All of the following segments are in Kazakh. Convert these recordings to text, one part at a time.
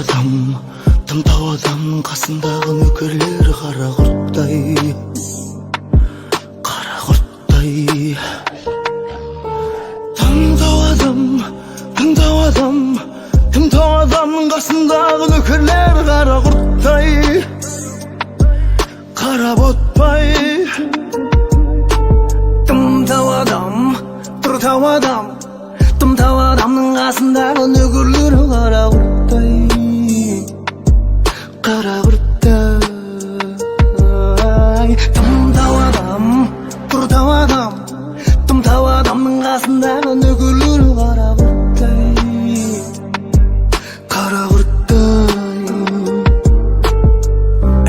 tumtawadam, tumtawadam qasındağı nökörleri qara qurtday, qara qurtday. Tumtawadam, tumtawadam, tumtawadam qasındağı nökörleri qara qurtday, qara botpay. Tumtawadam, tumtawadam, tumtawadamның qasındağı nökörleri qara qurtday, qara qurtday. Tumtawadam, tumtawadam, tumtawadamның qasındağı nökörleri qara qurtday, qara qurtday.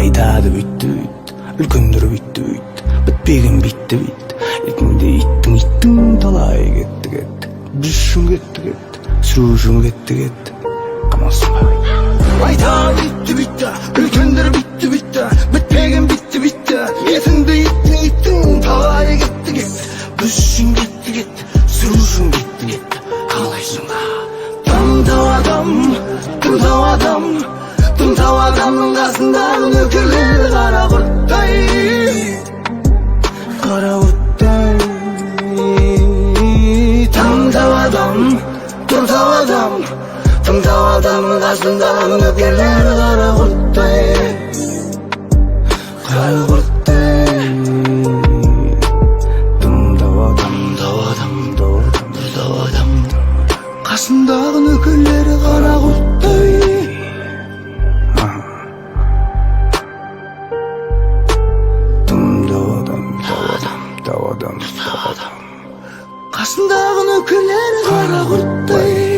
Aytады бүйтті бүйт, үлкендер бүйтті бүйт, бітпеген битті бит. Етінде иттің талай кетті кетті, düşün кетті кетті, сүрушің кетті кетті. Қамалсың ба? Айтады битті битті, үлкендер битті битті, бітпеген битті битті. Етінде иттің талай кетті кетті, düşün кетті кетті, сүрушің кетті кетті. Қалайсың ба? Tumtawadam, tumtawadam, tumtawadamның қасындағы нөкерлері қара құрттай, қара құрттай. Tumtawadam, tumtawadam, tumtawadamның қасындағы нөкерлері қара құрттай, қара құрттай. Tumtawadam, tumtawadam, қасындағы нөкерлері қара құрттай. Қасындағы нөкерлері қара құрттай.